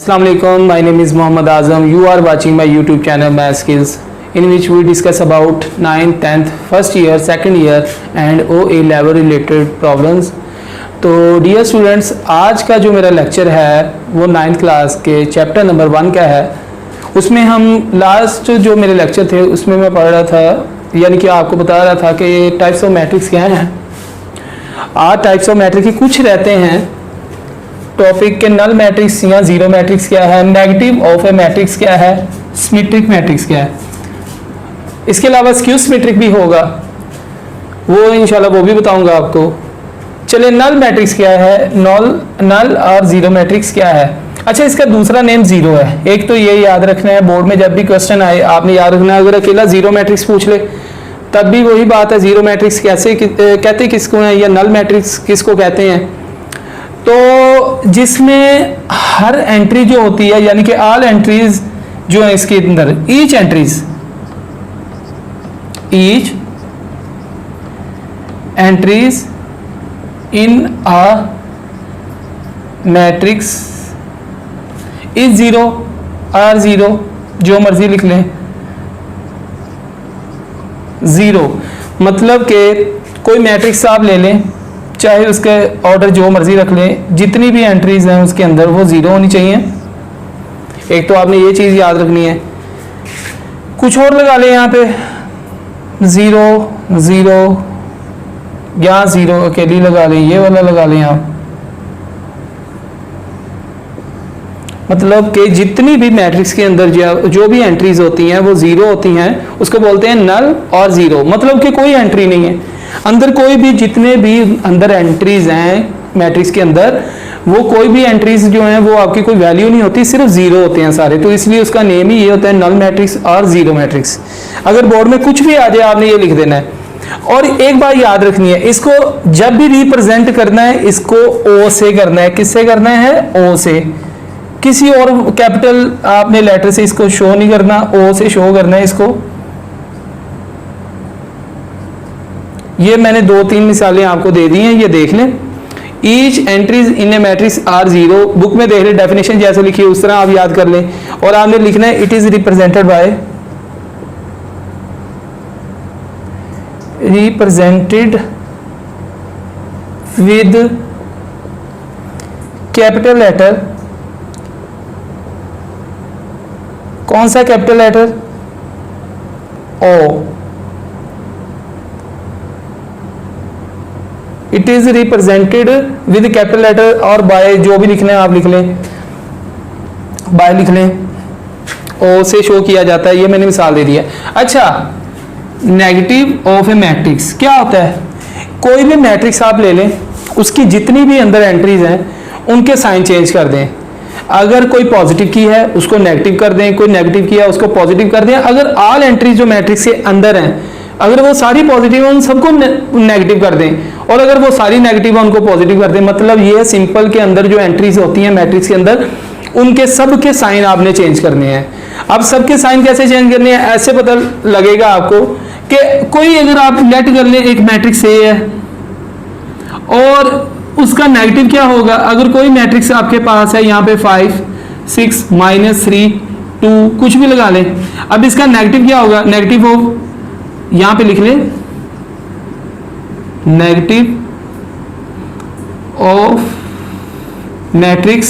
Assalamualaikum, my name is Muhammad Azam. You are watching my YouTube channel Math Skills, in which we discuss about 9th, 10th, first year, second year and OA level related problems. तो dear students, आज का जो मेरा lecture है वो 9th class के chapter number 1 का है। उसमें हम लास्ट जो मेरे लेक्चर थे उसमें मैं पढ़ रहा था, यानी कि आपको बता रहा था कि टाइप्स ऑफ मैट्रिक्स क्या हैं। आज टाइप्स ऑफ मैट्रिक्स के कुछ रहते हैं टॉपिक के, नल मैट्रिक्स या जीरो मैट्रिक्स क्या है, नेगेटिव ऑफ ए मैट्रिक्स क्या है, सिमेट्रिक मैट्रिक्स क्या है। इसके अलावा स्क्यू सिमेट्रिक भी होगा, वो इंशाल्लाह वो भी बताऊंगा आपको। चलिए, नल मैट्रिक्स क्या है, नल और जीरो मैट्रिक्स क्या है। अच्छा, इसका दूसरा नेम जीरो है। एक तो ये याद रखना है, बोर्ड में जब भी क्वेश्चन आए आपने याद रखना है, अगर अकेला जीरो मैट्रिक्स पूछ ले तब भी वही बात है, जीरो मैट्रिक्स कैसे कहते किसको हैं या नल मैट्रिक्स किसको कहते हैं। तो जिसमें हर एंट्री जो होती है, यानी कि ऑल एंट्रीज जो है इसके अंदर, each entries in a matrix is zero are zero, जो मर्जी लिख लें। जीरो मतलब कि कोई मैट्रिक्स आप ले लें, चाहे उसके ऑर्डर जो मर्जी रख लें, जितनी भी एंट्रीज हैं उसके अंदर वो जीरो होनी चाहिए। एक तो आपने ये चीज याद रखनी है। कुछ और लगा लें यहाँ पे, जीरो जीरो, यहाँ जीरो अकेली लगा लें, ये वाला लगा लें आप। मतलब कि जितनी भी मैट्रिक्स के अंदर जो भी एंट्रीज होती हैं वो जीरो होती हैं, उसको बोलते हैं नल और जीरो। मतलब कि कोई एंट्री नहीं है अंदर, कोई भी जितने भी अंदर एंट्रीज हैं मैट्रिक्स के अंदर, वो कोई भी एंट्रीज जो हैं वो आपकी कोई वैल्यू नहीं होती, सिर्फ जीरो होते हैं सारे। तो इसलिए उसका नेम ही ये होता है, नल मैट्रिक्स और जीरो मैट्रिक्स। अगर बोर्ड में कुछ भी आ जाए आपने ये लिख देना है। और एक बात याद रखनी है, इसको जब भी रिप्रेजेंट करना है इसको ओ से करना है। किससे करना है? ओ से। किसी और कैपिटल आपने लेटर से इसको शो नहीं करना, ओ से शो करना है इसको। ये मैंने 2-3 मिसालें आपको दे दी हैं, ये देख लें। Each entries in a matrix are zero, book में देख लें, डेफिनेशन जैसे लिखी है उस तरह आप याद कर लें। और आपने लिखना है it is represented with capital letter. कौन सा capital letter? O. It is represented with capital letter और बाय, जो भी लिखना है आप लिख लें, बाय लिख लें, ओ से शो किया जाता है। ये मैंने मिसाल दे दिया। अच्छा, नेगेटिव ऑफ ए मैट्रिक्स क्या होता है? कोई भी मैट्रिक्स आप ले लें, उसकी जितनी भी अंदर एंट्रीज हैं उनके साइन चेंज कर दें। अगर कोई पॉजिटिव की है उसको नेगेटिव कर दें, कोई नेगेटिव किया उसको पॉजिटिव कर दें। अगर ऑल एंट्रीज जो मैट्रिक्स के अंदर हैं, अगर वो सारी पॉजिटिव है उन सबको नेगेटिव कर दें, और अगर वो सारी नेगेटिव है उनको पॉजिटिव कर दें। मतलब ये सिंपल के अंदर जो एंट्रीज होती हैं मैट्रिक्स के अंदर, उनके सबके साइन आपने चेंज करने हैं। अब सबके साइन कैसे चेंज करने हैं? ऐसे पता लगेगा आपको कि कोई अगर आप लेट कर ले एक मैट्रिक्स ए है और उसका नेगेटिव क्या होगा? अगर कोई मैट्रिक्स आपके पास है यहाँ पे 5, 6, -3, 2 कुछ भी लगा लें। अब इसका नेगेटिव क्या होगा? नेगेटिव ऑफ, यहां पे लिख लें, negative of matrix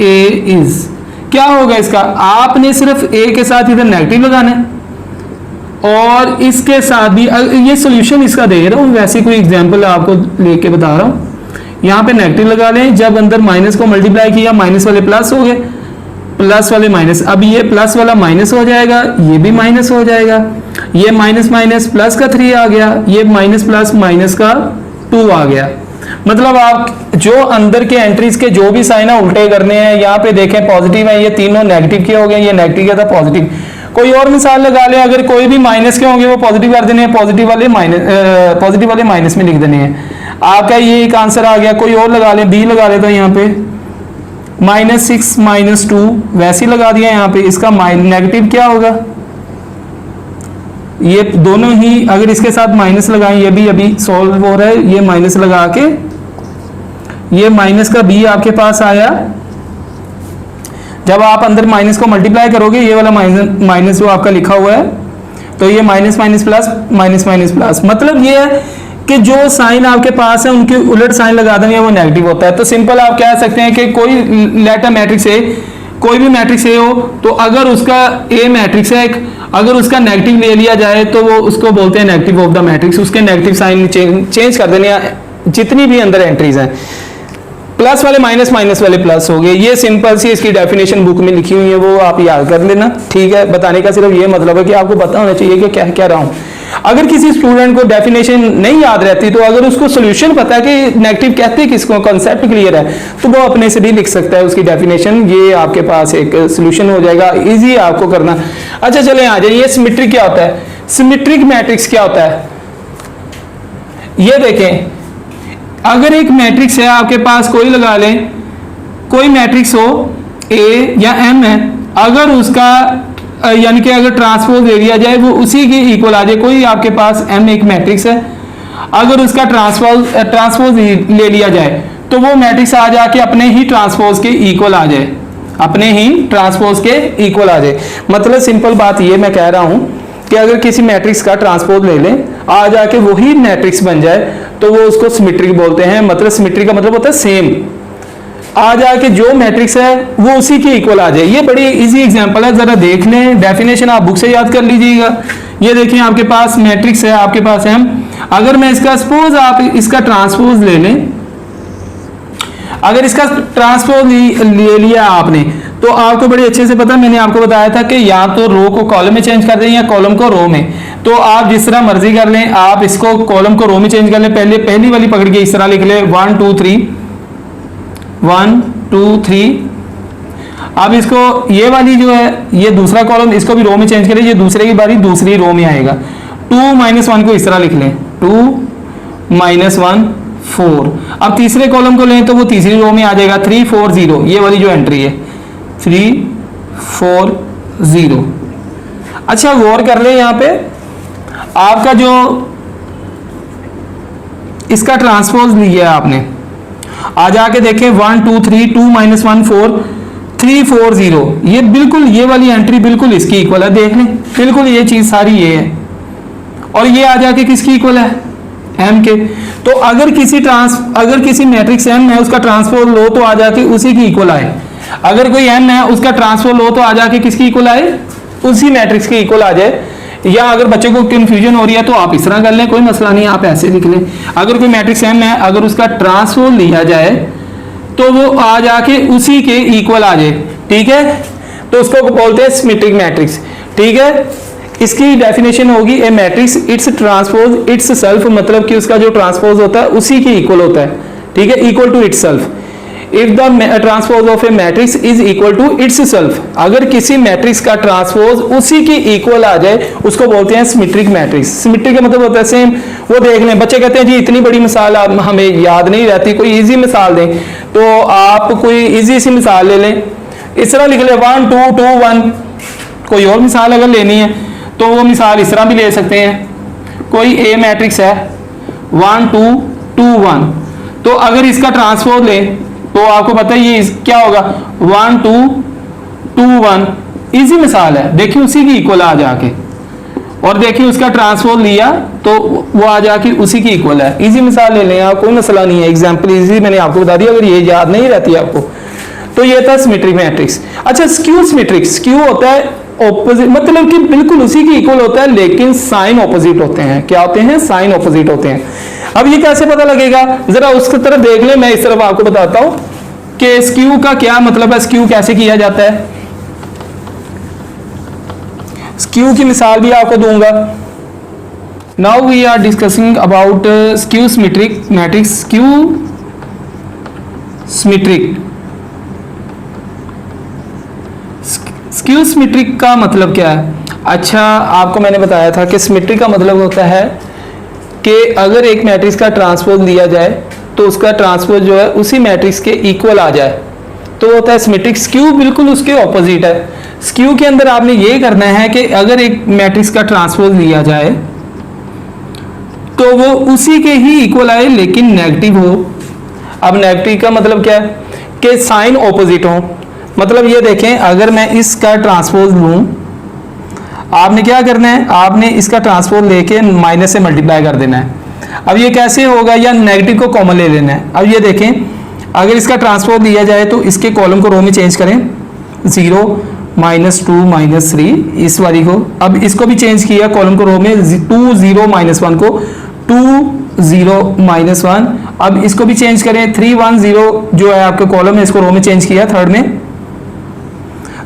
A is, क्या होगा इसका? आपने सिर्फ ए के साथ इधर नेगेटिव लगाना है और इसके साथ भी, ये सॉल्यूशन इसका दे रहा हूं, वैसे कोई एग्जांपल आपको लेके बता रहा हूं। यहां पे नेगेटिव लगा लें, जब अंदर माइनस को मल्टीप्लाई किया, माइनस वाले प्लस हो गए, प्लस वाले माइनस। अब ये प्लस वाला माइनस हो जाएगा, ये भी माइनस हो जाएगा, ये माइनस माइनस प्लस का 3 आ गया, ये माइनस प्लस माइनस का 2 आ गया। मतलब आप जो अंदर के एंट्रीज के जो भी साइन है उल्टे करने हैं। यहाँ पे देखें पॉजिटिव है, ये तीनों नेगेटिव के हो गए, ये नेगेटिव किया था पॉजिटिव। कोई और मिसाल लगा लें, अगर कोई भी माइनस के होंगे वो पॉजिटिव कर देने हैं, पॉजिटिव वाले माइनस में लिख देने हैं। आपका ये एक आंसर आ गया। कोई और लगा लें, बी लगा लेता हूं यहाँ पे, -6 -2 वैसे ही लगा दिया यहाँ पे। इसका नेगेटिव क्या होगा? ये दोनों ही अगर इसके साथ माइनस लगाएं, ये भी अभी सॉल्व हो रहा है, ये माइनस लगा के ये माइनस का बी आपके पास आया। जब आप अंदर माइनस को मल्टीप्लाई करोगे, ये वाला माइनस जो आपका लिखा हुआ है, तो ये minus minus plus, minus minus plus, मतलब ये है कि जो साइन आपके पास है उनके उलट साइन लगा देंगे वो नेगेटिव होता है। तो सिंपल आप कह सकते हैं कि कोई लेटर मैट्रिक्स ए, कोई भी मैट्रिक्स ए हो, तो अगर उसका ए मैट्रिक्स है, अगर उसका नेगेटिव ले लिया जाए तो वो उसको बोलते हैं नेगेटिव ऑफ द मैट्रिक्स। उसके नेगेटिव साइन चेंज कर देने, जितनी भी अंदर एंट्रीज हैं, प्लस वाले माइनस, माइनस वाले प्लस हो गए। ये सिंपल सी इसकी डेफिनेशन बुक में लिखी हुई है, वो आप याद कर लेना, ठीक है। बताने का सिर्फ ये मतलब है कि आपको पता होना चाहिए कि क्या कह रहा हूँ। अगर किसी स्टूडेंट को डेफिनेशन नहीं याद रहती, तो अगर उसको सोल्यूशन पता है कि नेगेटिव कहते हैं किसको, कॉन्सेप्ट क्लियर है, तो वो अपने से भी लिख सकता है उसकी डेफिनेशन। ये आपके पास एक सोल्यूशन हो जाएगा, इजी है आपको करना। अच्छा चले आ जाइए, ये सिमेट्रिक क्या होता है, सिमेट्रिक मैट्रिक्स क्या होता है। ये देखें, अगर एक मैट्रिक्स है आपके पास, कोई लगा लें, कोई मैट्रिक्स हो ए या एम है, अगर उसका यानी कि अगर ट्रांसपोज ले लिया जाए वो उसी के इक्वल आ जाए। कोई आपके पास एम एक मैट्रिक्स है, अगर उसका ट्रांसपोज ले लिया जाए तो वो मैट्रिक्स आ जाके अपने ही ट्रांसपोज के इक्वल आ जाए, अपने ही ट्रांसपोज के इक्वल आ जाए। मतलब सिंपल बात ये मैं कह रहा हूं कि अगर किसी मैट्रिक्स का ट्रांसपोज ले लें, आ जाके वही मैट्रिक्स बन जाए, तो वो उसको सिमेट्रिक बोलते हैं। मतलब सिमेट्रिक का मतलब होता है सेम, आ जाके जो मैट्रिक्स है वो उसी के इक्वल आ जाए। ये बड़ी इजी एग्जांपल है, जरा देख लें, डेफिनेशन आप बुक से याद कर लीजिएगा। ये देखिए आपके पास मैट्रिक्स है, आपके पास एम, अगर मैं इसका सपोज आप इसका ट्रांसपोज ले लें, अगर इसका ट्रांसपोज ले लिया आपने, तो आपको बड़े अच्छे से पता, मैंने आपको बताया था कि या तो रो को कॉलम में चेंज कर दें या कॉलम को रो में। तो आप जिस तरह मर्जी कर लें, आप इसको कॉलम को रो में चेंज कर लें। पहली वाली पकड़ के इस तरह लिख लें 1 2 3 1 2 3। अब इसको ये वाली जो है, ये दूसरा कॉलम, इसको भी रो में चेंज करें, ये दूसरे की बारी दूसरी रो में आएगा। 2 - 1 को इस तरह लिख लें 2 - 1 4। अब तीसरे कॉलम को लें तो वो तीसरी रो में आ जाएगा 3 4 0, ये वाली जो एंट्री है 3 4 0। अच्छा गौर कर ले, यहाँ पे आपका जो इसका ट्रांसपोज लिया है आपने, आ जाके देखें 1 2 3 2 - 1 4 3 4 0, ये बिल्कुल ये वाली एंट्री बिल्कुल इसकी इक्वल है। देख लें बिल्कुल ये चीज सारी ये है, और ये आ जाके किसकी इक्वल है, एम के। तो अगर किसी मैट्रिक्स एम है उसका ट्रांसपोज लो तो आ जाके उसी की इक्वल आए। अगर कोई एम है उसका ट्रांसपोज लो तो आ जाके किसकी इक्वल आए, उसी मैट्रिक्स की इक्वल आ जाए। या अगर बच्चों को कंफ्यूजन हो रही है तो आप इस तरह कर लें, कोई मसला नहीं, आप ऐसे लिख लें। अगर कोई मैट्रिक्स एम है, अगर उसका ट्रांसपोज लिया जाए तो वो आ जाके उसी के इक्वल आ जाए, ठीक है। तो उसको बोलते हैं सिमेट्रिक मैट्रिक्स, ठीक है। इसकी डेफिनेशन होगी A matrix its transpose itself, मतलब कि उसका जो ट्रांसपोज होता है उसी के इक्वल होता है, ठीक है, equal to itself. If the transpose of a matrix is equal to itself, अगर किसी मैट्रिक्स का ट्रांसपोज उसी के इक्वल आ जाए उसको बोलते हैं सिमेट्रिक मैट्रिक्स। सिमेट्रिक का मतलब होता है सेम। वो देख लें, बच्चे कहते हैं जी इतनी बड़ी मिसाल हमें याद नहीं रहती, कोई इजी मिसाल दें, तो आप कोई इजी सी मिसाल ले लें, इस तरह लिख लें 1 2 2 1। कोई और मिसाल अगर लेनी है तो वो मिसाल इस तरह भी ले सकते हैं। कोई ए मैट्रिक्स है 1 2 2 1, तो अगर इसका ट्रांसपोज लें तो आपको पता है ये क्या होगा 1 2 2 1। इजी मिसाल है, देखिए उसी की इक्वल आ जाके, और देखिए उसका ट्रांसपोज लिया तो वो आ जाके उसी की इक्वल है। इजी मिसाल ले लें आप, कोई मसला नहीं है, एग्जाम्पल इजी मैंने आपको बता दिया। अगर ये याद नहीं रहती आपको तो ये था सिमेट्रिक मैट्रिक्स। अच्छा स्क्यू सिमेट्रिक, स्क्यू होता है ऑपोजिट, मतलब कि बिल्कुल उसी की इक्वल होता है लेकिन साइन ऑपोजिट होते हैं। क्या होते हैं, साइन ऑपोजिट होते हैं। अब ये कैसे पता लगेगा, जरा उसकी तरफ देख ले, मैं इस तरफ आपको बताता हूं कि स्क्यू का क्या मतलब है, स्क्यू कैसे किया जाता है। स्क्यू की मिसाल भी आपको दूंगा। Now we are discussing about skew symmetric matrix. Skew symmetric, skew symmetric का मतलब क्या है। अच्छा आपको मैंने बताया था कि सिमेट्रिक का मतलब होता है कि अगर एक मैट्रिक्स का ट्रांसपोज लिया जाए तो उसका ट्रांसपोज जो है उसी मैट्रिक्स के इक्वल आ जाए, तो होता है सिमेट्रिक। स्क्यू बिल्कुल उसके ऑपोजिट है। स्क्यू के अंदर आपने ये करना है कि अगर एक मैट्रिक्स का ट्रांसपोज लिया जाए तो वो उसी के ही इक्वल आए लेकिन नेगेटिव हो। अब नेगेटिव का मतलब क्या है कि साइन ऑपोजिट हो, मतलब ये देखें अगर मैं इसका ट्रांसपोज लूं, आपने क्या करना है, आपने इसका ट्रांसपोज लेके माइनस से मल्टीप्लाई कर देना है। अब ये कैसे होगा, या नेगेटिव को कॉमन ले लेना है। अब ये देखें अगर इसका ट्रांसपोज लिया जाए तो इसके कॉलम को रो में चेंज करें, 0 -2 -3 इस वाली को, अब इसको भी चेंज किया कॉलम को रो में, 2 0 -1 को 2 0 -1, अब इसको भी चेंज करें, 3 1 0 जो है आपके कॉलम में, इसको रो में चेंज किया थर्ड में,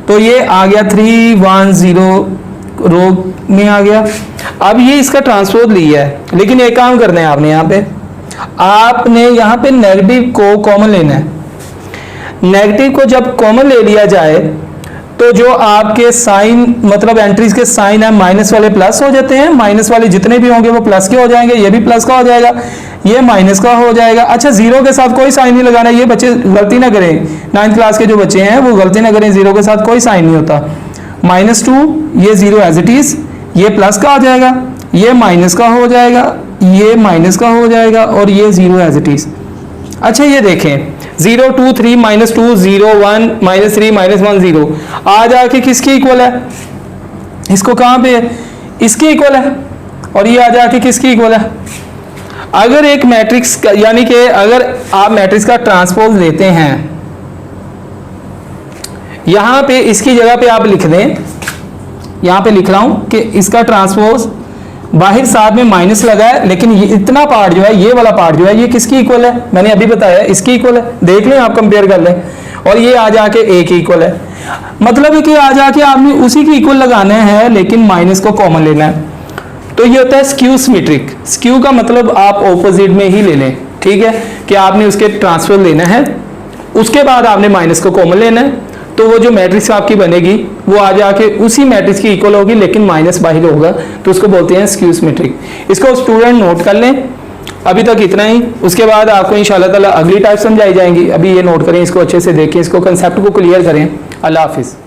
तो ये आ गया 3 1 0 रो में आ गया। अब ये इसका ट्रांसपोज लिया है, लेकिन एक काम करना है आपने यहाँ पे नेगेटिव को कॉमन लेना है। नेगेटिव को जब कॉमन ले लिया जाए तो जो आपके साइन मतलब एंट्रीज के साइन है, माइनस वाले प्लस हो जाते हैं, माइनस वाले जितने भी होंगे वो प्लस के हो जाएंगे, ये भी प्लस का हो जाएगा, ये माइनस का हो जाएगा। अच्छा, जीरो के साथ कोई साइन नहीं लगाना, ये बच्चे गलती ना करें, 9th क्लास के जो बच्चे हैं वो गलती ना करें, जीरो के साथ कोई साइन नहीं होता। -2 ये जीरो एज इट इज, ये प्लस का हो जाएगा, ये माइनस का हो जाएगा, ये माइनस का हो जाएगा, और ये जीरो एज इट इज। अच्छा ये देखें 0 2 3 -2 0 1 -3 -1 0 आ जाके किसके इक्वल है, इसको कहाँ पे है, इसके इक्वल है, और ये आ जाके किसके इक्वल है। अगर एक मैट्रिक्स यानी कि अगर आप मैट्रिक्स का ट्रांसपोज लेते हैं, यहां पे इसकी जगह पे आप लिख दें, यहां पे लिख रहा हूं कि इसका ट्रांसपोज बाहर साथ में माइनस लगा है, लेकिन ये इतना पार्ट जो है, ये वाला पार्ट जो है, ये किसकी इक्वल है, मैंने अभी बताया इसकी इक्वल है, देख लें आप कंपेयर कर लें, और ये आ जाके ए की इक्वल है। मतलब है कि आ जाके आपने उसी की इक्वल लगाना है, लेकिन माइनस को कॉमन लेना है। तो ये होता है स्क्यू सिमेट्रिक। स्क्यू का मतलब आप ऑपोजिट में ही ले लें, ठीक है, कि आपने उसके ट्रांसफर लेना है, उसके बाद आपने माइनस को कॉमन लेना है, तो वो जो मैट्रिक्स आपकी बनेगी वो आ जाके उसी मैट्रिक्स की इक्वल होगी, लेकिन माइनस बाहर होगा, तो उसको बोलते हैं स्क्यू सिमेट्रिक। इसको स्टूडेंट नोट कर लें। अभी तक इतना ही, उसके बाद आपको इंशाल्लाह ताला अगली टाइप समझाई जाएंगी। अभी ये नोट करें, इसको अच्छे से देखें, इसको कंसेप्ट को क्लियर करें। अल्लाह हाफिज़।